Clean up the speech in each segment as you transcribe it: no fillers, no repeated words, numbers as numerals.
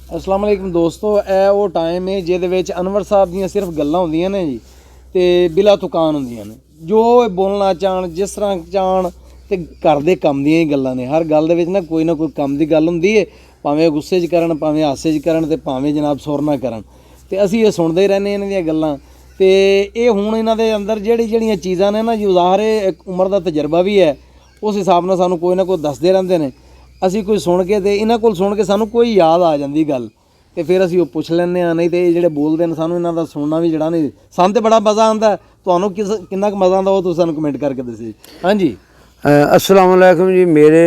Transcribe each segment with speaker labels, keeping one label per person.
Speaker 1: अस्सलाम वालेकुम दोस्तों, ਇਹ ਉਹ ਟਾਈਮ ਹੈ ਜਿਹਦੇ ਵਿੱਚ ਅਨਵਰ ਸਾਹਿਬ ਦੀਆਂ ਸਿਰਫ ਗੱਲਾਂ ਹੁੰਦੀਆਂ ਨੇ ਜੀ ਤੇ ਬਿਲਾ ਤੁਕਾਨ ਹੁੰਦੀਆਂ ਨੇ। ਜੋ ਇਹ ਬੋਲਣਾ ਚਾਹਣ, ਜਿਸ ਤਰ੍ਹਾਂ ਚਾਹਣ ਤੇ ਘਰ ਦੇ ਕੰਮ ਦੀਆਂ ਹੀ ਗੱਲਾਂ ਨੇ। ਹਰ ਗੱਲ ਦੇ ਵਿੱਚ ਨਾ ਕੋਈ ਕੰਮ ਦੀ ਗੱਲ ਹੁੰਦੀ ਹੈ, ਭਾਵੇਂ ਗੁੱਸੇ 'ਚ ਕਰਨ, ਭਾਵੇਂ ਹਾਸੇ 'ਚ ਕਰਨ ਤੇ ਭਾਵੇਂ ਜਨਾਬ ਸੁਰ ਨਾ ਕਰਨ। ਤੇ ਅਸੀਂ ਇਹ ਸੁਣਦੇ ਹੀ ਰਹਿੰਦੇ ਇਹਨਾਂ ਦੀਆਂ ਗੱਲਾਂ। ਤੇ ਇਹ ਹੁਣ ਇਹਨਾਂ ਦੇ ਅੰਦਰ ਜਿਹੜੀਆਂ ਚੀਜ਼ਾਂ ਨੇ ਨਾ ਜੀ, ਜ਼ਾਹਰ ਇੱਕ ਉਮਰ ਦਾ ਤਜਰਬਾ ਵੀ ਹੈ, ਉਸ ਹਿਸਾਬ ਨਾਲ ਸਾਨੂੰ ਕੋਈ ਨਾ ਕੋਈ ਦੱਸਦੇ ਰਹਿੰਦੇ ਨੇ। ਅਸੀਂ ਕੋਈ ਸੁਣ ਕੇ ਤੇ ਇਹਨਾਂ ਕੋਲ ਸੁਣ ਕੇ ਸਾਨੂੰ ਕੋਈ ਯਾਦ ਆ ਜਾਂਦੀ ਗੱਲ, ਤੇ ਫਿਰ ਅਸੀਂ ਉਹ ਪੁੱਛ ਲੈਂਦੇ ਹਾਂ। ਨਹੀਂ ਤੇ ਇਹ ਜਿਹੜੇ ਬੋਲਦੇ ਨੇ ਸਾਨੂੰ ਇਹਨਾਂ ਦਾ ਸੁਣਨਾ ਵੀ ਜਿਹੜਾ ਨਹੀਂ, ਸਾਨੂੰ ਤਾਂ ਬੜਾ ਮਜ਼ਾ ਆਉਂਦਾ। ਤੁਹਾਨੂੰ ਕਿੰਨਾ ਕੁ ਮਜ਼ਾ ਆਉਂਦਾ ਉਹ ਤੁਸੀਂ ਸਾਨੂੰ ਕਮੈਂਟ ਕਰਕੇ ਦੱਸੋ। ਹਾਂਜੀ,
Speaker 2: अस्सलाम वालेकुम जी। मेरे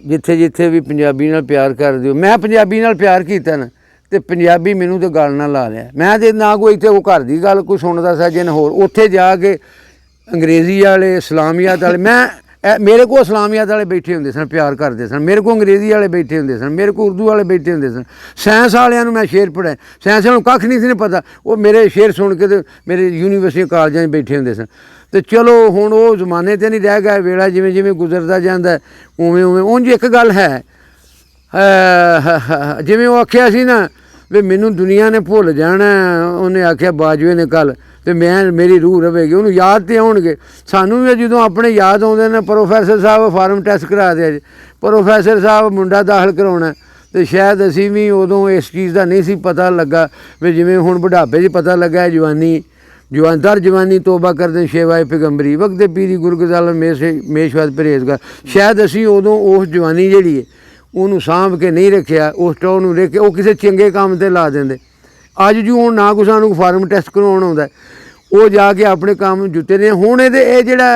Speaker 2: जिथे जिथे भी पंजाबी नाल प्यार कर दिओ। मैं पंजाबी नाल प्यार कीता ना ते पंजाबी मैनू तो गल ना ला लिया। मैं तो ना कोई इत्थे वो घर दी गल कोई सुनदा सा जिन होर उत्थे जाके अंग्रेजी वाले इस्लामियात वाले मैं मेरे को इस्लामियात वाले बैठे होंदे सन, प्यार करते सन। मेरे को अंग्रेजी वाले बैठे होंदे सन, मेरे को उर्दू वाले बैठे होंदे सन। साइंस वालियां नूं मैं शेर पढ़ाए, साइंस वालों कख नहीं सी पता, वो मेरे शेर सुन के तो मेरे यूनीवर्सिटी कालजां बैठे होंदे सन। तो चलो हुण वो जमाने ते नहीं रह गया, वेला जिवें जिवें गुजरदा जांदा उवें उवें। उंज एक गल है, जिवें वो आखिया सी ना भी मैनू दुनिया ने भुल जाना, उन्हें आखिया बाजवे ने कल तो मैं मेरी रूह रहेगी, उन्होंने याद तो आउणगे। सानू भी जो अपने याद आउंदे ने, प्रोफैसर साहब फार्म टैस्ट करा दिया जी, प्रोफैसर साहब मुंडा दाखल कराउणा, तो शायद असी भी उदों इस चीज़ का नहीं सी पता लगा भी जिवें हुण बुढ़ापे च पता लगा जवानी दर जवानी तोबा करदे शेवाए पैगंबरी वक्त पीरी गुरगजाल मेशवाद परहेजगार। शायद असी उदों उस जवानी जिहड़ी है उहनूं सांभ के नहीं रखिया, उस टौर नूं रख के वो किसी चंगे काम ते ला देंदे। अज जो हुण ना कोई सानूं फार्म टैस्ट करवाउण आउंदा, वो जाके अपने काम जुते ने। हुण ये जिहड़ा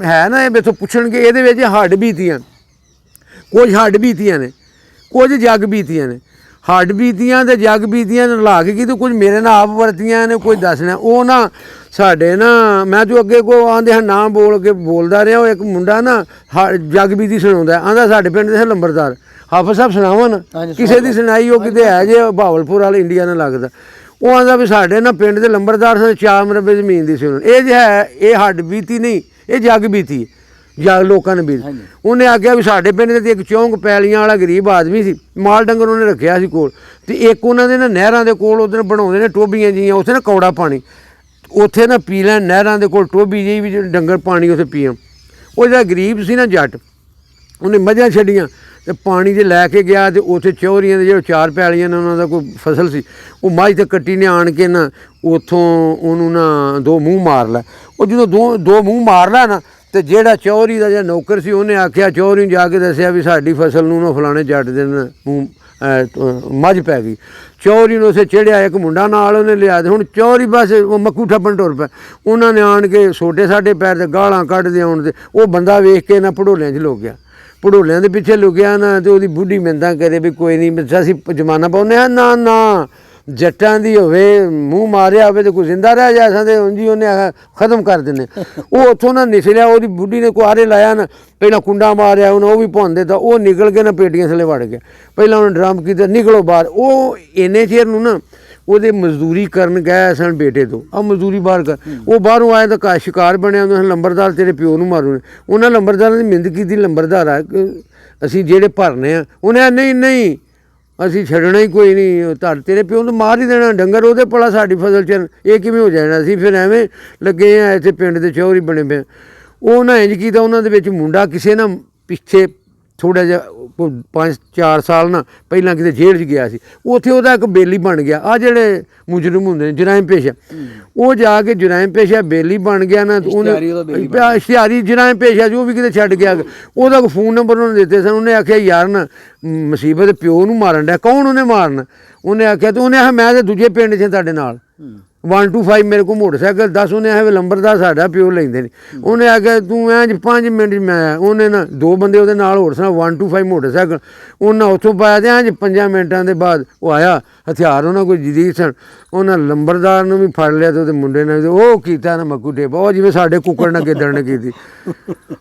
Speaker 2: है ना, मेथों पुछणगे इहदे विच हड्ड बीतियां, कुछ हड्ड बीतियां ने, कुछ जग बीतियां ने। हड्ड बीतियां ते जग बीतियां ला के तो कुछ मेरे नाल आप वरतियां ने, कोई दसना वो ना साडे ना। मैं तो अगे को आंदे हैं ना बोल के बोलदा रहा, वो एक मुंडा ना जग बीती सुणाउंदा, आंदा साडे पिंड दे लंबरदार हाफिज साहब सुनावा ना, किसी की सुनाई वो किते है जे बहावलपुर वाले इंडिया ने लगता। वो आंदा भी साडे ना पिंड दे लंबरदार सन 4 मरबे जमीन दी सुन। ये जो है ये हड्ड बीती नहीं, ये जग बीती है, जग लोगों ने बीत। उन्हें आख्या भी साडे पिंड दे एक चौंक पैलियां वाला गरीब आदमी सी, माल डंगर उन्हें रखिया सी कोल, ते एक उन्होंने ना नहरां दे कोल उधर बनाउंदे ने टोबियां जिहियां, उत्थे ना कौड़ा पानी, उत्थे ना पी लैन नहरां दे कोल टोबी जी भी डंगर पानी उत्थे पीन। वो जिहड़ा गरीब सी ना जट, उन्हें मझां छड्डियां ते पानी जे लैके गया, तो उत्थे चौरियां दे जो 4 पैलियां ने उन्हां दा कोई फसल सी, वो मझ ते कट्टी ने आण के ना उत्थों उन्होंने ना 2 मूँह मार लै। वो जो दो मूँह मार लै ना, तो जेड़ा चौरी का जो नौकर सी उन्हें आख्या, चौरी जाके दसिया भी साडी फसल नूं ना फलाने जट दे मूँह मझ पै गई। चौरी ने उसे चढ़िया, एक मुंडा नाल उन्हें लिया, हुण चौरी बस वो मक्कू ठप्पन टुर पै। उन्होंने आण के सोटे साडे पैर ते गालां कड्डदे आउण ते वो बंदा वेख के ना भड़ोलियां च लुक गया। भड़ोलियां दे पिछे लुकिया ना, तो वो बुढ़ी मिन्नतां करे भी कोई नहीं असीं जमाना पाउने आ ना ना जट्टां दी होवे, मूँह मारिया होवे तो कोई जिंदा रह जाए, असां ते उंजी उन्हें आखिया खत्म कर दिंदे। वो उत्थों ना निकलिया, वो बुढ़ी ने कुआरे लाया ना, पहला कुंडा मारिया उन्हें, वो भी भुन दिता, वो निकल के ना पेटियां थल्ले वड़ गया। पहला उन्हें ड्रम किया निकलो बाहर। वो इन्ने चिर नूं ना ਉਹਦੇ मजदूरी करन गए सन बेटे तो, आ मजदूरी बाहर कर। वो बाहरों आए तो घर शिकार बनया, उन्हें लंबरदार तेरे प्यो नूं मारू ने। उन्हें लंबरदारों की मिन्नत की, लंबरदार आ असीं जेहड़े भरने आ, उन्हें नहीं नहीं असीं छड्डना ही कोई नहीं, तेरे प्यो नूं मार ही देना, डंगर ਉਹਦੇ भला साडी फसल च ये किवें हो जाना। असीं फिर एवें लगे आ इत्थे पिंड दे चौरी बने पे। ਉਹ ना इंज कीता, उन्हां दे विच मुंडा किसे ना पिछे थोड़ा जिहा 5-4 साल ना पहलां किते जेल च गया सी, उत्थे ਉਹਦਾ एक बेली बन गया। आ जिहड़े मुजरम हुंदे ने जराइम पेशा, वो जाके जराइम पेशा बेली बन गया ना, उन्हें इश्तिहारी जराइम पेशा जो भी किते छड्ड गया। ਉਹਦਾ कोई फोन नंबर उन्होंने दिते सन। उन्हें आख्या यार ना मुसीबत प्यो नूं मारन डਿਆ, कौन उन्हें मारना? उन्हें आख्या, तो उन्हें आख्या मैं तो दूजे पिंड च तुहाडे नाल 125 मेरे को मोटरसाइकिल 10। उन्हें आया लंबरदार साडा प्यो लेंदे ने। उन्हें आख्या तू ऐ 5 मिनट मैं आया। उन्हें ना 2 बंदे ਉਹਦੇ ਨਾਲ होर सन, 125 मोटरसाइकिल उन्हें उत्थों पाया, तो ऐ 5 मिनटां दे बाद वो आया, हथियार उन्हें कोई जदीद सन। उन्हें लंबरदार नूं भी फड़ लिया, तो मुंडे ने वो कीता ना मक्कू टेपा, वो जिवें साडे कुक्कड़ ने गिद्दड़ ने कीती,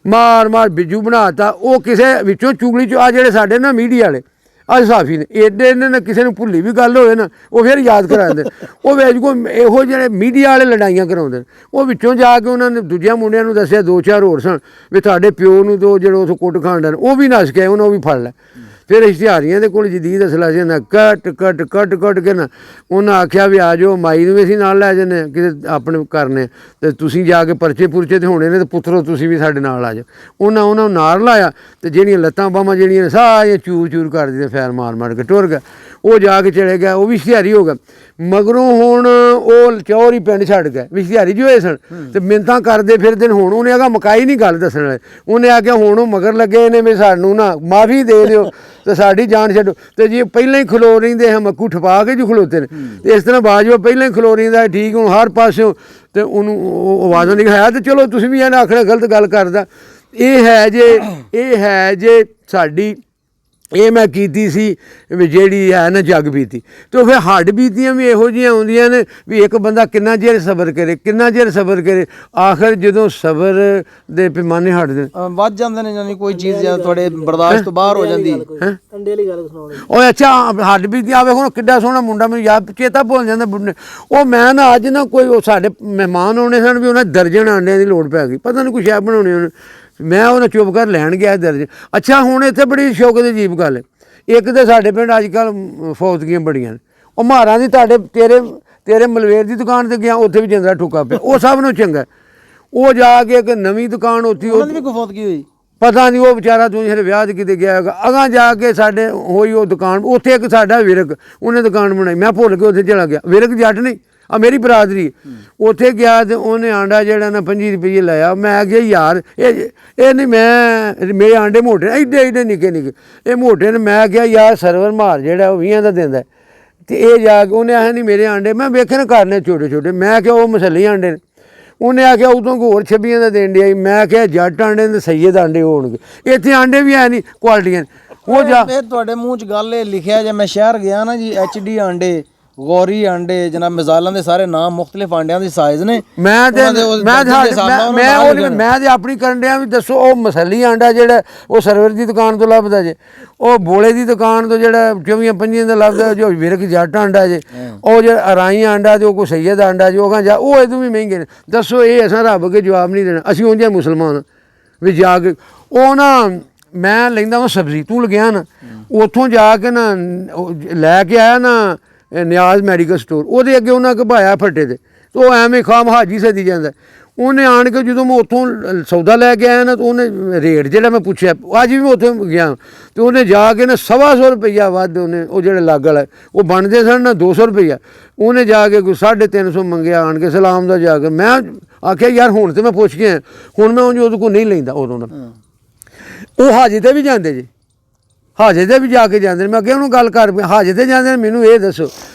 Speaker 2: मार मार बिजू बनाता। वो किसे विचों चुगली चो आ जिहड़े साडे ना मीडिया वाले ਅੱਜ ਸਾਫੀ ਨੇ एडे ने ना किसी ਨੂੰ भुल्ली भी गल होए ना, वो फिर याद करा दिंदे। ਉਹ ਵਿੱਚ ਕੋ ਇਹੋ ਜਿਹੜੇ ਮੀਡੀਆ ਵਾਲੇ ਲੜਾਈਆਂ ਕਰਾਉਂਦੇ ਨੇ, ਉਹ ਵਿੱਚੋਂ ਜਾ ਕੇ ਉਹਨਾਂ ਨੇ ਦੂਜਿਆਂ ਮੁੰਡਿਆਂ ਨੂੰ ਦੱਸਿਆ 2-4 ਹੋਰ ਸਨ ਵੀ ਤੁਹਾਡੇ ਪਿਓ ਨੂੰ ਤੋਂ ਜਿਹੜੇ ਉਸ ਕੁੱਟ ਖਾਣ ਡਨ, ਉਹ ਵੀ ਨੱਸ ਕੇ ਉਹਨਾਂ ਉਹ ਵੀ ਫੜ ਲੈ। ਫਿਰ ਇਸ਼ਤਿਹਾਰੀਆਂ ਦੇ ਕੋਲ ਜਦੀਦ ਅਸਲਾ ਸੀ ਨਾ ਕੱਟ ਕੇ ਨਾ ਉਹਨਾਂ ਆਖਿਆ ਵੀ ਆ ਜਾਓ ਮਾਈ ਨੂੰ ਵੀ ਅਸੀਂ ਨਾਲ ਲੈ ਜਾਂਦੇ ਕਿਤੇ ਆਪਣੇ ਕਰਨੇ ਤੇ ਤੁਸੀਂ ਜਾ ਕੇ ਪਰਚੇ ਪੁਰਚੇ ਤੇ ਹੋਣੇ ਨੇ ਤੇ ਪੁੱਤਰੋ ਤੁਸੀਂ ਵੀ ਸਾਡੇ ਨਾਲ ਆ ਜਾਓ। ਉਹਨਾਂ ਨੂੰ ਨਾਲ ਲਾਇਆ ਤੇ ਜਿਹੜੀਆਂ ਲੱਤਾਂ ਬਾਹਾਂ ਜਿਹੜੀਆਂ ਸਾਰੀਆਂ ਚੂਰ ਕਰ ਦਿੱਤੇ, ਫੈਰ ਮਾਰ ਕੇ ਟੁਰ ਗਿਆ। ਉਹ ਜਾ ਕੇ ਚਲੇ ਗਿਆ, ਉਹ ਵੀ ਇਸ਼ਤਿਹਾਰੀ ਹੋ ਗਿਆ। ਮਗਰੋਂ ਹੁਣ ਉਹ ਚੌਰ ਹੀ ਪਿੰਡ ਛੱਡ ਗਿਆ, ਇਸ਼ਤਿਹਾਰੀ ਜੋ ਹੋਏ ਸਨ ਤੇ ਮਿੰਨਤਾਂ ਕਰਦੇ ਫਿਰਦੇ ਨੇ। ਹੁਣ ਉਹਨੇ ਆਗਾ ਮਕਾਈ ਨਹੀਂ ਗੱਲ ਦੱਸਣ ਵਾਲੇ, ਉਹਨੇ ਆਖਿਆ ਹੁਣ ਉਹ ਮਗਰ ਲੱਗੇ ਨੇ ਵੀ ਸਾਨੂੰ ਨਾ ਮਾਫੀ ਦੇ ਦਿਓ ਤੇ ਸਾਡੀ ਜਾਨ ਛੱਡੋ। ਤੇ ਜੇ ਪਹਿਲਾਂ ਹੀ ਖਲੋ ਰਹਿੰਦੇ ਹਾਂ ਮੱਕੂ ਠਪਾ ਕੇ ਜੋ ਖਲੋਤੇ ਨੇ ਤੇ ਇਸ ਤਰ੍ਹਾਂ ਬਾਜਵਾ ਪਹਿਲਾਂ ਹੀ ਖਲੋ ਰਹਿੰਦਾ ਠੀਕ ਹੁਣ ਹਰ ਪਾਸਿਓਂ ਤੇ ਉਹਨੂੰ ਉਹ ਆਵਾਜ਼ਾਂ ਨਹੀਂ ਖਾਇਆ। ਤੇ ਚਲੋ ਤੁਸੀਂ ਵੀ ਇਹਨਾਂ ਆਖਣਾ ਗਲਤ ਗੱਲ ਕਰਦਾ। ਇਹ ਹੈ ਜੇ ਸਾਡੀ ਇਹ ਮੈਂ ਕੀਤੀ ਸੀ ਵੀ ਜਿਹੜੀ ਹੈ ਨਾ ਜੱਗ ਬੀਤੀ। ਤੇ ਫਿਰ ਹੱਡ ਬੀਤੀਆਂ ਵੀ ਇਹੋ ਜਿਹੀਆਂ ਹੁੰਦੀਆਂ ਨੇ ਵੀ ਇੱਕ ਬੰਦਾ ਕਿੰਨਾ ਚਿਰ ਸਬਰ ਕਰੇ ਆਖਰ ਜਦੋਂ ਸਬਰ ਦੇ ਪੈਮਾਨੇ ਹਟਦੇ
Speaker 1: ਵੱਧ ਜਾਂਦੇ ਨੇ, ਯਾਨੀ ਕੋਈ ਚੀਜ਼ ਜਾਂ ਤੁਹਾਡੇ ਬਰਦਾਸ਼ਤ ਤੋਂ ਬਾਹਰ ਹੋ ਜਾਂਦੀ ਹੈ।
Speaker 3: ਅੰਡੇ ਵਾਲੀ ਗੱਲ ਸੁਣਾਉਣੀ
Speaker 2: ਉਹ ਅੱਛਾ ਹੱਡ ਬੀਤੀ ਆਵੇ। ਹੁਣ ਕਿੱਡਾ ਸੋਹਣਾ ਮੁੰਡਾ, ਮੈਨੂੰ ਯਾਦ ਚੇਤਾ ਭੁੱਲ ਜਾਂਦਾ ਬੁੱਢੇ। ਉਹ ਮੈਂ ਨਾ ਅੱਜ ਨਾ ਕੋਈ ਸਾਡੇ ਮਹਿਮਾਨ ਆਉਣੇ ਸਨ ਵੀ ਉਹਨਾਂ ਦਰਜਨ ਆਂਡਿਆਂ ਦੀ ਲੋੜ ਪੈ ਗਈ, ਪਤਾ ਨਹੀਂ ਕੁਛ ਸ਼ਾਇਦ ਬਣਾਉਣੀ ਉਹਨੇ। ਮੈਂ ਉਹਨਾਂ ਚੁੱਪ ਕਰ ਲੈਣ ਗਿਆ ਦਰਜਨ। ਅੱਛਾ ਹੁਣ ਇੱਥੇ ਬੜੀ ਸ਼ੌਕ ਦੀ ਅਜੀਬ ਗੱਲ ਹੈ। ਇੱਕ ਤਾਂ ਸਾਡੇ ਪਿੰਡ ਅੱਜ ਕੱਲ੍ਹ ਫੌਤਗੀਆਂ ਬੜੀਆਂ ਨੇ। ਉਹ ਮਹਾਰਾਂ ਦੀ ਤੇਰੇ ਮਲਵੇਰ ਦੀ ਦੁਕਾਨ ਤੇ ਗਿਆ, ਉੱਥੇ ਵੀ ਜਿੰਦਰਾ ਠੁੱਕਾ ਪਿਆ। ਉਹ ਸਭ ਨੂੰ ਚੰਗਾ। ਉਹ ਜਾ ਕੇ ਇੱਕ ਨਵੀਂ ਦੁਕਾਨ ਉੱਥੇ
Speaker 1: ਉਹਨਾਂ ਦੀ ਵੀ ਕੋਈ ਫੌਤਗੀ ਹੋਈ
Speaker 2: ਪਤਾ ਨਹੀਂ, ਉਹ ਵਿਚਾਰਾ ਤੂੰ ਜਿਹੜੇ ਵਿਆਹ 'ਚ ਕਿਤੇ ਗਿਆ ਹੈਗਾ। ਅਗਾਂ ਜਾ ਕੇ ਸਾਡੇ ਹੋਈ ਉਹ ਦੁਕਾਨ, ਉੱਥੇ ਇੱਕ ਸਾਡਾ ਵਿਰਕ ਉਹਨੇ ਦੁਕਾਨ ਬਣਾਈ। ਮੈਂ ਭੁੱਲ ਕੇ ਉੱਥੇ ਚਲਾ ਗਿਆ। ਵਿਰਕ ਜੱਟ ਨਹੀਂ, ਆ ਮੇਰੀ ਬਰਾਦਰੀ। ਉੱਥੇ ਗਿਆ ਤੇ ਉਹਨੇ ਆਂਡਾ ਜਿਹੜਾ ਨਾ 25 ਰੁਪਏ ਲਾਇਆ। ਮੈਂ ਕਿਹਾ ਯਾਰ ਇਹ ਨਹੀਂ, ਮੇਰੇ ਆਂਡੇ ਮੋਟੇ ਐਡੇ ਨਿੱਕੇ ਇਹ ਮੋਟੇ ਨੇ। ਮੈਂ ਕਿਹਾ ਯਾਰ ਸਰਵਰ ਮਾਰ ਜਿਹੜਾ ਉਹ 20 ਦਾ ਦਿੰਦਾ ਤੇ ਇਹ ਜਾ ਕੇ ਉਹਨੇ ਆਖਿਆ ਨਹੀਂ ਮੇਰੇ ਆਂਡੇ। ਮੈਂ ਵੇਖੇ ਨਾ ਕਰਨੇ ਛੋਟੇ। ਮੈਂ ਕਿਹਾ ਉਹ ਮਸੱਲੀ ਆਂਡੇ ਨੇ। ਉਹਨੇ ਆਖਿਆ ਉਦੋਂ ਕੋਈ ਹੋਰ 26 ਦਾ ਦੇਣ ਡਿਆ। ਮੈਂ ਕਿਹਾ ਜੱਟ ਆਂਡੇ ਤੇ ਸਈਦ ਆਂਡੇ ਹੋਣਗੇ, ਇੱਥੇ ਆਂਡੇ ਵੀ ਹੈ ਨਹੀਂ ਕੁਆਲਿਟੀਆਂ। ਉਹ ਜਾ
Speaker 1: ਇਹ ਤੁਹਾਡੇ ਮੂੰਹ 'ਚ ਗੱਲ ਇਹ ਲਿਖਿਆ ਜੇ ਮੈਂ ਸ਼ਹਿਰ ਗਿਆ ਨਾ ਜੀ, HD ਆਂਡੇ, ਗੌਰੀ ਆਂਡੇ, ਜਨਾਬ ਮਿਜ਼ਾਲਾਂ ਦੇ ਸਾਰੇ ਨਾਮ ਮੁxtਲਿਫ ਆਂਡਿਆਂ ਦੀ ਸਾਈਜ਼ ਨੇ। ਮੈਂ ਤੇ
Speaker 2: ਆਪਣੀ ਕਰਨ ਡਿਆ ਵੀ ਦੱਸੋ ਉਹ ਮਸੱਲੀ ਆਂਡਾ ਜਿਹੜਾ ਉਹ ਸਰਵਰ ਦੀ ਦੁਕਾਨ ਤੋਂ ਲੱਭਦਾ ਜੇ, ਉਹ ਬੋਲੇ ਦੀ ਦੁਕਾਨ ਤੋਂ ਜਿਹੜਾ 24-25 ਦਾ ਲੱਭਦਾ ਜੋ ਵਿਰਕ ਜੱਟ ਆਂਡਾ ਜੇ, ਉਹ ਜਿਹੜਾ ਅਰਾਈ ਆਂਡਾ ਜੋ ਕੋਈ ਸਈਦ ਆਂਡਾ ਜੋ ਜਾ ਉਹ ਇਹਦੋਂ ਵੀ ਮਹਿੰਗੇ ਨੇ। ਦੱਸੋ ਇਹ ਅਸਾਂ ਰੱਬ ਕੇ ਜਵਾਬ ਨਹੀਂ ਦੇਣਾ। ਅਸੀਂ ਉਂਝ ਮੁਸਲਮਾਨ ਵੀ ਜਾ ਕੇ ਉਹ ਨਾ ਮੈਂ ਲੈਂਦਾ ਉਹ ਸਬਜ਼ੀ ਤੂੰ ਲਗਿਆ ਨਾ ਉੱਥੋਂ ਜਾ ਕੇ ਨਾ ਲੈ ਕੇ ਆਇਆ ਨਾ ਨਿਆਜ਼ ਮੈਡੀਕਲ ਸਟੋਰ, ਉਹਦੇ ਅੱਗੇ ਉਹਨਾਂ ਘਬਾਇਆ ਫੱਟੇ ਤੇ ਉਹ ਐਵੇਂ ਖਾਮ ਹਾਜੀ ਸਦੀ ਜਾਂਦਾ। ਉਹਨੇ ਆਣ ਕੇ ਜਦੋਂ ਮੈਂ ਉੱਥੋਂ ਸੌਦਾ ਲੈ ਕੇ ਆਇਆ ਨਾ ਤਾਂ ਉਹਨੇ ਰੇਟ ਜਿਹੜਾ ਮੈਂ ਪੁੱਛਿਆ, ਅੱਜ ਵੀ ਮੈਂ ਉੱਥੇ ਗਿਆ ਤੇ ਉਹਨੇ ਜਾ ਕੇ ਨਾ 125 ਰੁਪਈਆ ਵੱਧ ਉਹਨੇ ਉਹ ਜਿਹੜੇ ਲੱਗ ਵਾਲਾ ਉਹ ਬਣਦੇ ਸਨ ਨਾ 200 ਰੁਪਈਆ, ਉਹਨੇ ਜਾ ਕੇ ਕੋਈ 350 ਮੰਗਿਆ ਆਣ ਕੇ ਸਲਾਮ ਦਾ ਜਾ ਕੇ। ਮੈਂ ਆਖਿਆ ਯਾਰ ਹੁਣ ਤੇ ਮੈਂ ਪੁੱਛ ਗਿਆ, ਹੁਣ ਮੈਂ ਉਹਦੇ ਕੋਲ ਨਹੀਂ ਲੈਂਦਾ ਉਦੋਂ ਦਾ। ਉਹ ਹਾਜੇ ਤੇ ਵੀ ਜਾਂਦੇ ਜੀ, ਹਾਜੇ ਤੇ ਵੀ ਜਾ ਕੇ ਜਾਂਦੇ ਨੇ। ਮੈਂ ਕਿਹਾ ਉਹਨੂੰ ਗੱਲ ਕਰ, ਹਾਜੇ ਤੇ ਜਾਂਦੇ ਨੇ, ਮੈਨੂੰ ਇਹ ਦੱਸੋ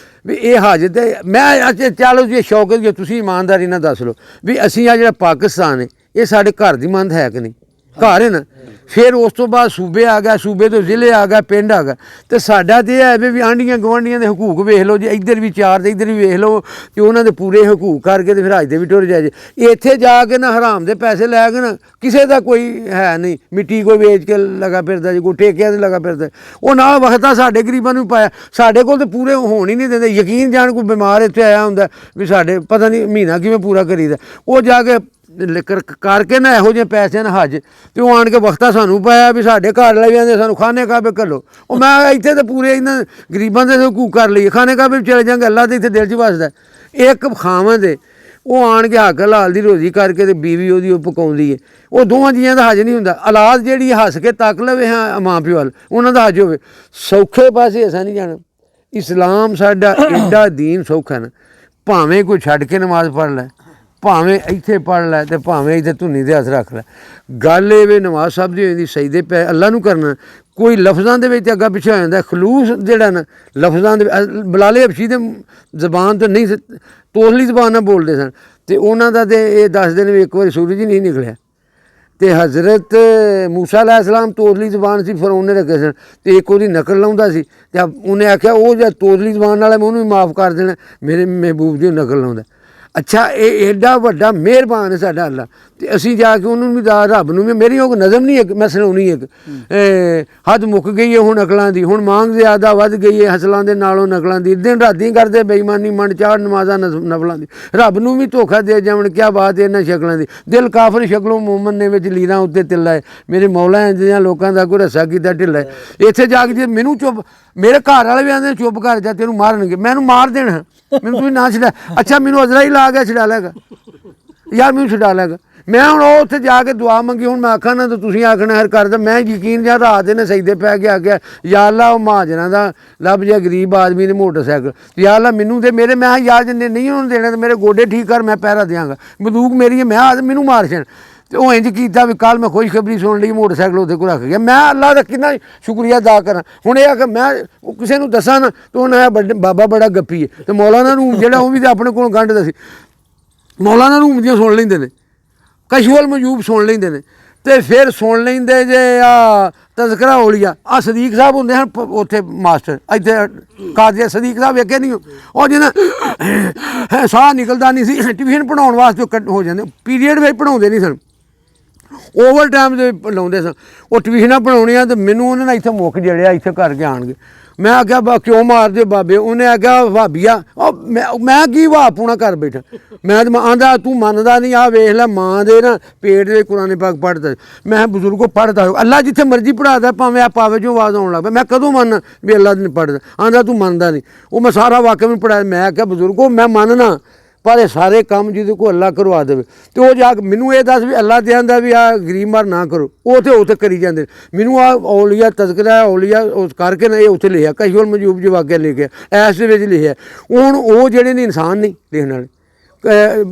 Speaker 2: ਵੀ ਇਹ ਹਾਜੇ ਤੇ ਮੈਂ ਅੱਛਾ ਚਲੋ ਜੀ ਸ਼ੌਕ ਜੇ ਤੁਸੀਂ ਇਮਾਨਦਾਰੀ ਨਾਲ ਦੱਸ ਲਓ ਵੀ ਅਸੀਂ ਆ ਜਿਹੜਾ ਪਾਕਿਸਤਾਨ ਹੈ ਇਹ ਸਾਡੇ ਘਰ ਦੀ ਮੰਦ ਹੈ ਕਿ ਨਹੀਂ? ਘਰ ਹੈ ਨਾ। ਫਿਰ ਉਸ ਤੋਂ ਬਾਅਦ ਸੂਬੇ ਆ ਗਿਆ, ਸੂਬੇ ਤੋਂ ਜ਼ਿਲ੍ਹੇ ਆ ਗਿਆ, ਪਿੰਡ ਆ ਗਿਆ। ਤੇ ਸਾਡਾ ਤੇ ਇਹ ਹੈ ਵੀ ਆਂਢੀਆਂ ਗੁਆਂਢੀਆਂ ਦੇ ਹਕੂਕ ਵੇਖ ਲਓ ਜੀ, ਇੱਧਰ ਵੀ ਚਾਰ ਤੇ ਇੱਧਰ ਵੀ ਵੇਖ ਲਓ ਕਿ ਉਹਨਾਂ ਦੇ ਪੂਰੇ ਹਕੂਕ ਕਰਕੇ ਤੇ ਫਿਰ ਅੱਜ ਦੇ ਵੀ ਟੁਰ ਜਾਏ ਜੀ। ਇੱਥੇ ਜਾ ਕੇ ਨਾ ਹਰਾਮ ਦੇ ਪੈਸੇ ਲੈ ਕੇ ਨਾ ਕਿਸੇ ਦਾ ਕੋਈ ਹੈ ਨਹੀਂ, ਮਿੱਟੀ ਕੋਈ ਵੇਚ ਕੇ ਲਗਾ ਫਿਰਦਾ ਜੀ, ਕੋਈ ਠੇਕਿਆਂ 'ਤੇ ਲਗਾ ਫਿਰਦਾ। ਉਹ ਨਾਲ ਵਕਤਾ ਸਾਡੇ ਗਰੀਬਾਂ ਨੂੰ ਪਾਇਆ, ਸਾਡੇ ਕੋਲ ਤਾਂ ਪੂਰੇ ਹੋਣ ਹੀ ਨਹੀਂ ਦਿੰਦੇ। ਯਕੀਨ ਜਾਣ ਕੋਈ ਬਿਮਾਰ ਇੱਥੇ ਆਇਆ ਹੁੰਦਾ ਵੀ ਸਾਡੇ ਪਤਾ ਨਹੀਂ ਮਹੀਨਾ ਕਿਵੇਂ ਪੂਰਾ ਕਰੀਦਾ। ਉਹ ਜਾ ਕੇ ਕਰਕੇ ਨਾ ਇਹੋ ਜਿਹੇ ਪੈਸੇ ਨਾ ਹੱਜ ਤੇ ਉਹ ਆਣ ਕੇ ਵਕਤਾ ਸਾਨੂੰ ਪਾਇਆ ਵੀ ਸਾਡੇ ਘਰ ਲੈ ਜਾਂਦੇ ਸਾਨੂੰ ਖਾਣੇ ਕਾਬੇ ਘੱਲੋ। ਉਹ ਮੈਂ ਇੱਥੇ ਤਾਂ ਪੂਰੇ ਇਹਨਾਂ ਗਰੀਬਾਂ ਦੇ ਹਕੂਕ ਕਰ ਲਈਏ, ਖਾਣੇ ਕਾਬੇ ਚਲੇ ਜਾਂਗੇ। ਅੱਲਾ ਤੇ ਇੱਥੇ ਦਿਲ 'ਚ ਵੱਸਦਾ ਇੱਕ ਖਾਵਾਂ ਦੇ ਉਹ ਆਣ ਕੇ ਹੱਕ ਹਲਾਲ ਦੀ ਰੋਜ਼ੀ ਕਰਕੇ ਤੇ ਬੀਵੀ ਉਹਦੀ ਉਹ ਪਕਾਉਂਦੀ ਹੈ। ਉਹ ਦੋਵਾਂ ਜੀਆਂ ਦਾ ਹੱਜ ਨਹੀਂ ਹੁੰਦਾ। ਔਲਾਦ ਜਿਹੜੀ ਹੱਸ ਕੇ ਤੱਕ ਲਵੇ ਹਾਂ ਮਾਂ ਪਿਓ ਵੱਲ ਉਹਨਾਂ ਦਾ ਹੱਜ ਹੋਵੇ। ਸੌਖੇ ਪਾਸੇ ਅਸਾਂ ਨਹੀਂ ਜਾਣਾ। ਇਸਲਾਮ ਸਾਡਾ ਐਡਾ ਦੀਨ ਸੌਖਾ ਨਾ, ਭਾਵੇਂ ਕੋਈ ਛੱਡ ਕੇ ਨਮਾਜ਼ ਪੜ੍ਹ ਲੈ, ਭਾਵੇਂ ਇੱਥੇ ਪੜ੍ਹ ਲੈ ਤੇ ਭਾਵੇਂ ਇੱਥੇ ਧੁੰਨੀ ਦੇ ਹੱਥ ਰੱਖ ਲੈ। ਗੱਲ ਇਹ ਵੀ ਨਮਾਜ਼ ਸਭ ਦੀ ਹੋ ਜਾਂਦੀ ਸਜਦੇ ਪੈ ਅੱਲਾ ਨੂੰ ਕਰਨਾ। ਕੋਈ ਲਫ਼ਜ਼ਾਂ ਦੇ ਵਿੱਚ ਅੱਗਾ ਪਿੱਛੇ ਹੋ ਜਾਂਦਾ। ਖਲੂਸ ਜਿਹੜਾ ਨਾ ਲਫ਼ਜ਼ਾਂ ਦੇ ਬਲਾਲੇ ਹਬਸ਼ੀ ਦੇ ਜ਼ਬਾਨ ਤੋਂ ਨਹੀਂ ਤੋਸਲੀ ਜ਼ਬਾਨ ਨਾਲ ਬੋਲਦੇ ਸਨ ਤੇ ਉਹਨਾਂ ਦਾ ਤੇ ਇਹ ਦੱਸਦੇ ਨੇ ਵੀ ਇੱਕ ਵਾਰੀ ਸੂਰਜ ਹੀ ਨਹੀਂ ਨਿਕਲਿਆ ਤੇ ਹਜ਼ਰਤ ਮੂਸਾ ਅਲੈਹਿ ਸਲਾਮ ਤੋਸਲੀ ਜ਼ਬਾਨ ਸੀ, ਫਿਰ ਉਹਨੇ ਰੱਖੇ ਸਨ ਤੇ ਇੱਕ ਉਹਦੀ ਨਕਲ ਲਾਉਂਦਾ ਸੀ ਤੇ ਉਹਨੇ ਆਖਿਆ ਉਹ ਜਿਹੜਾ ਤੋਸਲੀ ਜ਼ਬਾਨ ਵਾਲਾ ਮੈਂ ਉਹਨੂੰ ਵੀ ਮਾफ़ ਕਰ ਦੇਣਾ, ਮੇਰੇ ਮਹਿਬੂਬ ਦੀ ਨਕਲ ਲਾਉਂਦਾ। ਅੱਛਾ ਇਹ ਐਡਾ ਵੱਡਾ ਮਿਹਰਬਾਨ ਹੈ ਸਾਡਾ ਅੱਲਾ ਤੇ ਅਸੀਂ ਜਾ ਕੇ ਉਹਨੂੰ ਵੀ ਰੱਬ ਨੂੰ ਵੀ ਮੇਰੀ ਉਹ ਨਜ਼ਮ ਨਹੀਂ ਇੱਕ ਮੈਂ ਸੁਣਾਉਣੀ ਇੱਕ ਹੱਦ ਮੁੱਕ ਗਈ ਹੈ ਹੁਣ ਅਕਲਾਂ ਦੀ ਹੁਣ ਮੰਗ ਜ਼ਿਆਦਾ ਵੱਧ ਗਈ ਹੈ ਹਸਲਾਂ ਦੇ ਨਾਲੋਂ ਨਕਲਾਂ ਦੀ ਦਿਨ ਰਾਤੀ ਕਰਦੇ ਬੇਈਮਾਨੀ ਮਨ ਚਾੜ ਨਮਾਜ਼ਾਂ ਨਫਲਾਂ ਦੀ ਰੱਬ ਨੂੰ ਵੀ ਧੋਖਾ ਦੇ ਜਾਵਣ ਕਿਆ ਬਾਤ ਹੈ ਇਹਨਾਂ ਸ਼ਕਲਾਂ ਦੀ ਦਿਲ ਕਾਫਰ ਸ਼ਕਲੋਂ ਮੂਮਨ ਨੇ ਵਿੱਚ ਲੀਰਾਂ ਉੱਤੇ ਤਿੱਲਾ ਹੈ ਮੇਰੇ ਮੌਲਾ ਇੰਜ ਦੀਆਂ ਲੋਕਾਂ ਦਾ ਕੋਈ ਰੱਸਾ ਕੀਤਾ ਢਿੱਲਾ ਹੈ ਇੱਥੇ ਜਾ ਕੇ ਜੇ ਮੈਨੂੰ ਚੁੱਪ ਮੇਰੇ ਘਰ ਵਾਲੇ ਵੀ ਆਂਦੇ ਚੁੱਪ ਕਰ ਜਾ ਤੈਨੂੰ ਮਾਰਨਗੇ ਮੈਨੂੰ ਮਾਰ ਦੇਣਾ ਮੈਨੂੰ ਤੁਸੀਂ ਨਾ ਛਡਾ ਅੱਛਾ ਮੈਨੂੰ ਅਜ਼ਰਾਈਲ ਆ ਗਿਆ ਛਡਾ ਲੈਗਾ ਯਾਰ ਮੈਨੂੰ ਛਡਾ ਲੈਗਾ ਮੈਂ ਹੁਣ ਉਹ ਉੱਥੇ ਜਾ ਕੇ ਦੁਆ ਮੰਗੀ ਹੁਣ ਮੈਂ ਆਖਾਂ ਨਾ ਤਾਂ ਤੁਸੀਂ ਆਖਣਾ ਹਰ ਕਰਦਾ ਮੈਂ ਯਕੀਨ ਜਾਂ ਰਾਤ ਦੇ ਨੇ ਸਜਦੇ ਪੈ ਕੇ ਆ ਗਿਆ ਯਾ ਅੱਲਾ ਉਹ ਮਹਾਜਰਾਂ ਦਾ ਲੱਭ ਜਾ ਗਰੀਬ ਆਦਮੀ ਨੇ ਮੋਟਰਸਾਈਕਲ ਯਾ ਅੱਲਾ ਮੈਨੂੰ ਤੇ ਮੇਰੇ ਮੈਂ ਯਾਰ ਜਿੰਨੇ ਨਹੀਂ ਉਹਨੂੰ ਦੇਣਾ ਤੇ ਮੇਰੇ ਗੋਡੇ ਠੀਕ ਕਰ ਮੈਂ ਪਹਿਰਾ ਦਿਆਂਗਾ ਬੰਦੂਕ ਮੇਰੀ ਹੈ ਮੈਂ ਆ ਮੈਨੂੰ ਮਾਰ ਛਣ ਤੇ ਉਹ ਇੰਜ ਕੀਤਾ ਵੀ ਕੱਲ ਮੈਂ ਖੁਸ਼ਖਬਰੀ ਸੁਣ ਲਈ ਮੋਟਰਸਾਈਕਲ ਉੱਥੇ ਕੋਲ ਰੱਖ ਗਿਆ ਮੈਂ ਅੱਲਾ ਦਾ ਕਿੰਨਾ ਸ਼ੁਕਰੀਆ ਅਦਾ ਕਰਾਂ ਹੁਣ ਇਹ ਆ ਕਿ ਮੈਂ ਕਿਸੇ ਨੂੰ ਦੱਸਾਂ ਨਾ ਤਾਂ ਉਹਨਾਂ ਬਾਬਾ ਬੜਾ ਗੱਪੀ ਹੈ ਤੇ ਮੌਲਾਨਾ ਰੂਮ ਜਿਹੜਾ ਉਹ ਵੀ ਤਾਂ ਆਪਣੇ ਕੋਲ ਗੰਢਦਾ ਸੀ ਮੌਲਾਨਾ ਰੂਮ ਦੀਆਂ ਸੁਣ ਲੈਂਦੇ ਨੇ ਕਸ਼ਵਲ ਮਜੂਬ ਸੁਣ ਲੈਂਦੇ ਨੇ ਤੇ ਫਿਰ ਸੁਣ ਲੈਂਦੇ ਜੇ ਆ ਤਜ਼ਕਰਾ ਔਲੀਆ ਆ ਸਦੀਕ ਸਾਹਿਬ ਹੁੰਦੇ ਹਨ ਉੱਥੇ ਮਾਸਟਰ ਇੱਥੇ ਕਾਜ਼ੀ ਸਦੀਕ ਸਾਹਿਬ ਵੇਖੇ ਨਹੀਂ ਉਹ ਜਿਹਨਾਂ ਸਾਹ ਨਿਕਲਦਾ ਨਹੀਂ ਸੀ ਟਿਊਸ਼ਨ ਪੜਾਉਣ ਵਾਸਤੇ ਹੋ ਜਾਂਦੇ ਪੀਰੀਅਡ ਵਿੱਚ ਪੜਾਉਂਦੇ ਨਹੀਂ ਸਨ ਓਵਰ ਟਾਈਮ ਦੇ ਲਾਉਂਦੇ ਸਨ ਉਹ ਟਿਊਸ਼ਨਾਂ ਪੜਾਉਣੀਆਂ ਤੇ ਮੈਨੂੰ ਉਹਨਾਂ ਨੇ ਇੱਥੇ ਮੁੱਖ ਜੜਿਆ ਇੱਥੇ ਘਰ ਕੇ ਆਣਗੇ ਮੈਂ ਆਖਿਆ ਕਿਉਂ ਮਾਰਦੇ ਬਾਬੇ ਉਹਨੇ ਆਖਿਆ ਭਾਬੀਆ ਉਹ ਮੈਂ ਕੀ ਵਾਹ ਪੂਣਾ ਘਰ ਬੈਠਾ ਮੈਂ ਤਾਂ ਆਂਦਾ ਤੂੰ ਮੰਨਦਾ ਨਹੀਂ ਆ ਵੇਖ ਲੈ ਮਾਂ ਦੇ ਨਾ ਪੇਟ ਦੇ ਕੁਰਾਨ ਪਾਕ ਪੜ੍ਹਦਾ ਮੈਂ ਬਜ਼ੁਰਗੋ ਪੜ੍ਹਦਾ ਅੱਲਾ ਜਿੱਥੇ ਮਰਜ਼ੀ ਪੜ੍ਹਾਦਾ ਭਾਵੇਂ ਆ ਪਾਵੇ ਜੋ ਆਵਾਜ਼ ਆਉਣ ਲੱਗ ਪਈ ਮੈਂ ਕਦੋਂ ਮੰਨ ਵੀ ਅੱਲਾ ਨਹੀਂ ਪੜ੍ਹਦਾ ਆਂਦਾ ਤੂੰ ਮੰਨਦਾ ਨਹੀਂ ਉਹ ਮੈਂ ਸਾਰਾ ਵਾਕਿਆ ਮੈਨੂੰ ਪੜ੍ਹਾਇਆ ਮੈਂ ਆਖਿਆ ਬਜ਼ੁਰਗੋ ਮੈਂ ਮੰਨਣਾ ਪਰ ਇਹ ਸਾਰੇ ਕੰਮ ਜਿਹਦੇ ਕੋਲ ਅੱਲਾ ਕਰਵਾ ਦੇਵੇ ਤੇ ਉਹ ਜਾ ਕੇ ਮੈਨੂੰ ਇਹ ਦੱਸ ਵੀ ਅੱਲਾ ਤੇ ਆਂਦਾ ਵੀ ਆ ਗਰੀਬ ਮਾਰ ਨਾ ਕਰੋ ਉਹ ਤੇ ਉੱਥੇ ਕਰੀ ਜਾਂਦੇ ਮੈਨੂੰ ਆ ਔਲੀਆ ਤਜ਼ਕਰਾ ਔਲੀਆ ਉਸ ਕਰਕੇ ਨਾ ਇਹ ਉੱਥੇ ਲਿਖਿਆ ਕਸ਼ਵਲ ਮਜੂਬ ਜੀ ਵਾਕਿਆ ਲਿਖਿਆ ਐਸ ਦੇ ਵਿੱਚ ਲਿਖਿਆ ਹੁਣ ਉਹ ਜਿਹੜੇ ਨੇ ਇਨਸਾਨ ਨਹੀਂ ਲਿਖਣ ਵਾਲੇ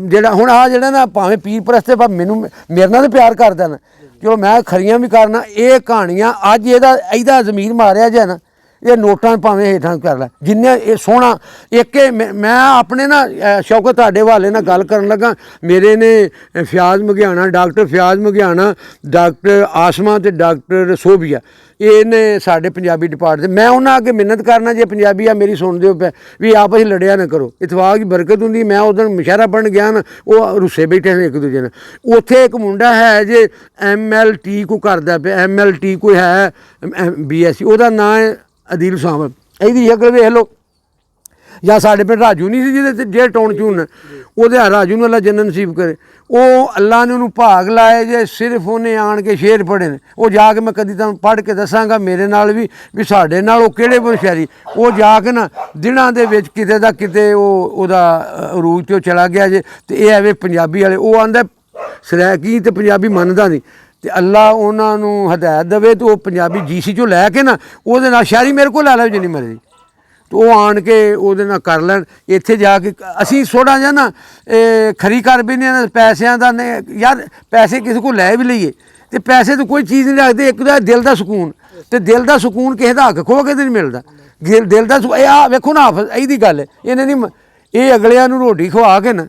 Speaker 2: ਜਿਹੜਾ ਹੁਣ ਆ ਜਿਹੜਾ ਨਾ ਭਾਵੇਂ ਪੀਰ ਪ੍ਰਸਤੇ ਪਰ ਮੈਨੂੰ ਮੇਰੇ ਨਾਲ ਤਾਂ ਪਿਆਰ ਕਰਦਾ ਨਾ ਚਲੋ ਮੈਂ ਖਰੀਆਂ ਵੀ ਕਰਨਾ ਇਹ ਕਹਾਣੀਆਂ ਅੱਜ ਇਹਦਾ ਜ਼ਮੀਰ ਮਾਰਿਆ ਜਾ ਨਾ ਇਹ ਨੋਟਾਂ ਭਾਵੇਂ ਹੇਠਾਂ ਕਰ ਲੈ ਜਿੰਨੇ ਇਹ ਸੋਹਣਾ ਇੱਕ ਮੈਂ ਆਪਣੇ ਨਾ ਸ਼ੌਕਤ ਤੁਹਾਡੇ ਵਾਲੇ ਨਾਲ ਗੱਲ ਕਰਨ ਲੱਗਾ ਮੇਰੇ ਨੇ ਫਿਆਜ਼ ਮਗਿਆਣਾ ਡਾਕਟਰ ਫਿਆਜ਼ ਮਗਿਆਣਾ ਡਾਕਟਰ ਆਸਮਾ ਤੇ ਡਾਕਟਰ ਸੋਭੀਆ ਇਹਨੇ ਸਾਡੇ ਪੰਜਾਬੀ ਡਿਪਾਰਟਮੈਂਟ ਮੈਂ ਉਹਨਾਂ ਅੱਗੇ ਮਿਹਨਤ ਕਰਨਾ ਜੇ ਪੰਜਾਬੀ ਆ ਮੇਰੀ ਸੁਣਦੇ ਹੋ ਪਿਆ ਵੀ ਆਪਸ ਵਿੱਚ ਲੜਿਆ ਨਾ ਕਰੋ ਇਤਫਾਕ ਦੀ ਬਰਕਤ ਹੁੰਦੀ ਮੈਂ ਉਦੋਂ ਮੁਸ਼ਾਹਰਾ ਪੜ੍ਹਨ ਗਿਆ ਨਾ ਉਹ ਰੁੱਸੇ ਬੈਠੇ ਨੇ ਇੱਕ ਦੂਜੇ ਨਾਲ ਉੱਥੇ ਇੱਕ ਮੁੰਡਾ ਹੈ ਜੇ MLT ਕੋ ਕਰਦਾ ਪਿਆ MLT ਕੋਈ ਹੈ BSc ਉਹਦਾ ਨਾਂ ਹੈ ਅਦੀਲ ਸਾਹਬ ਇਹਦੀ ਸ਼ਕਲ ਵੇਖ ਲਓ ਜਾਂ ਸਾਡੇ ਪਿੰਡ ਰਾਜੂ ਨਹੀਂ ਸੀ ਜਿਹਦੇ ਜੇ ਟਾਉਣ ਚੂਨ ਉਹਦੇ ਰਾਜੂ ਨੂੰ ਅੱਲਾ ਜੰਨਤ ਨਸੀਬ ਕਰੇ ਉਹ ਅੱਲਾ ਨੇ ਉਹਨੂੰ ਭਾਗ ਲਾਏ ਜੇ ਸਿਰਫ ਉਹਨੇ ਆਣ ਕੇ ਸ਼ੇਰ ਪੜ੍ਹੇ ਨੇ ਉਹ ਜਾ ਕੇ ਮੈਂ ਕਦੀ ਤੁਹਾਨੂੰ ਪੜ੍ਹ ਕੇ ਦੱਸਾਂਗਾ ਮੇਰੇ ਨਾਲ ਵੀ ਸਾਡੇ ਨਾਲ ਉਹ ਕਿਹੜੇ ਬਸ਼ਰੀ ਉਹ ਜਾ ਕੇ ਨਾ ਦਿਨਾਂ ਦੇ ਵਿੱਚ ਕਿਤੇ ਦਾ ਕਿਤੇ ਉਹਦਾ ਅਰੂਜ 'ਚੋਂ ਚਲਾ ਗਿਆ ਜੇ ਤੇ ਇਹ ਐਵੇਂ ਪੰਜਾਬੀ ਵਾਲੇ ਉਹ ਆਂਦਾ ਸਰੈਕੀ ਤੇ ਪੰਜਾਬੀ ਮੰਨਦਾ ਨਹੀਂ ਤੇ ਅੱਲਾ ਉਹਨਾਂ ਨੂੰ ਹਦਾਇਤ ਦੇਵੇ ਤੇ ਉਹ ਪੰਜਾਬੀ GC 'ਚੋਂ ਲੈ ਕੇ ਨਾ ਉਹਦੇ ਨਾਲ ਸ਼ਾਇਰੀ ਮੇਰੇ ਕੋਲ ਲੈ ਲਓ ਜਿੰਨੀ ਮਰਜ਼ੀ ਤੇ ਉਹ ਆਣ ਕੇ ਉਹਦੇ ਨਾਲ ਕਰ ਲੈਣ ਇੱਥੇ ਜਾ ਕੇ ਅਸੀਂ ਥੋੜ੍ਹਾ ਜਿਹਾ ਨਾ ਖਰੀ ਕਰ ਵੀ ਨਹੀਂ ਪੈਸਿਆਂ ਦਾ ਨੇ ਯਾਰ ਪੈਸੇ ਕਿਸੇ ਕੋਲ ਲੈ ਵੀ ਲਈਏ ਤੇ ਪੈਸੇ ਤੋਂ ਕੋਈ ਚੀਜ਼ ਨਹੀਂ ਰੱਖਦੇ ਇੱਕ ਦਾ ਦਿਲ ਦਾ ਸਕੂਨ ਤੇ ਦਿਲ ਦਾ ਸਕੂਨ ਕਿਸੇ ਦਾ ਹੱਕ ਖੋ ਕੇ ਨਹੀਂ ਮਿਲਦਾ ਦਿਲ ਦਾ ਇਹ ਆ ਵੇਖੋ ਨਾ ਇਹਦੀ ਗੱਲ ਇਹਨੇ ਨਹੀਂ ਇਹ ਅਗਲਿਆਂ ਨੂੰ ਰੋਟੀ ਖਵਾ ਕੇ ਨਾ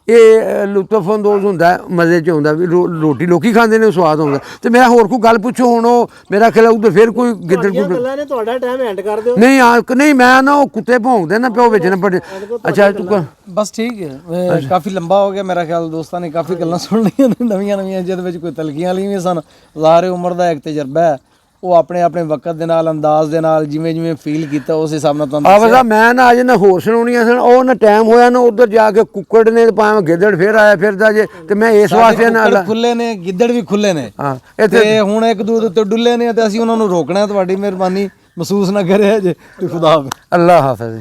Speaker 2: ਇਹ ਲੁਤਫ ਅੰਦੋਜ਼ ਹੁੰਦਾ ਮਜ਼ੇ 'ਚ ਆਉਂਦਾ ਵੀ ਰੋਟੀ ਲੋਕੀ ਖਾਂਦੇ ਨੇ ਸਵਾਦ ਆਉਂਦਾ ਤੇ ਮੇਰਾ ਹੋਰ ਕੋਈ ਗੱਲ ਪੁੱਛੋ ਹੁਣ ਉਹ ਮੇਰਾ ਖਿਆਲ ਉਧਰ ਫਿਰ ਕੋਈ ਗਿੱਦੜ
Speaker 3: ਗੱਲਾਂ ਨੇ ਤੁਹਾਡਾ ਟਾਈਮ ਐਂਡ ਕਰ ਦਿਓ
Speaker 2: ਨਹੀਂ ਮੈਂ ਨਾ ਉਹ ਕੁੱਤੇ ਭੌਂਕਦੇ ਨਾ ਪਿਓ ਵਿੱਚ ਨਾ ਬੜੇ ਅੱਛਾ ਤੂੰ
Speaker 1: ਬਸ ਠੀਕ ਹੈ ਕਾਫੀ ਲੰਬਾ ਹੋ ਗਿਆ ਮੇਰਾ ਖਿਆਲ ਦੋਸਤਾਂ ਨੇ ਕਾਫੀ ਗੱਲਾਂ ਸੁਣ ਲਈਆਂ ਨਵੀਆਂ ਜਿਹਦੇ ਵਿੱਚ ਕੋਈ ਤਲਖੀਆਂ ਵਾਲੀਆਂ ਵੀ ਸਨ ਜ਼ਾਹਿਰ ਉਮਰ ਦਾ ਇੱਕ ਤਜਰਬਾ ਹੈ ਉਹ ਆਪਣੇ ਵਕਤ ਦੇ ਨਾਲ ਅੰਦਾਜ਼ ਦੇ ਨਾਲ ਜਿਵੇਂ ਫੀਲ ਕੀਤਾ ਉਸ ਹਿਸਾਬ ਨਾਲ ਤੁਹਾਨੂੰ
Speaker 2: ਆਵਾਜ਼ਾ ਮੈਂ ਨਾ ਅਜੇ ਨਾ ਹੋਰ ਸੁਣਾਉਣੀਆਂ ਸਨ ਉਹ ਨਾ ਟਾਈਮ ਹੋਇਆ ਨਾ ਉਧਰ ਜਾ ਕੇ ਕੁੱਕੜ ਨੇ ਭਾਵੇਂ ਗਿੱਦੜ ਫਿਰ ਆਇਆ ਫਿਰਦਾ ਜੇ ਤੇ ਮੈਂ ਇਸ ਵਾਸਤੇ ਨਾਲ
Speaker 1: ਖੁੱਲੇ ਨੇ ਗਿੱਦੜ ਵੀ ਖੁੱਲੇ ਨੇ ਤੇ ਹੁਣ ਇੱਕ ਦੂਜੇ ਉੱਤੇ ਡੁੱਲੇ ਨੇ ਤੇ ਅਸੀਂ ਉਹਨਾਂ ਨੂੰ ਰੋਕਣਾ ਤੁਹਾਡੀ ਮਿਹਰਬਾਨੀ ਮਹਿਸੂਸ ਨਾ ਕਰਿਆ ਜੇ ਖੁਦਾ
Speaker 2: ਅੱਲਾ ਹਾਫਿਜ਼।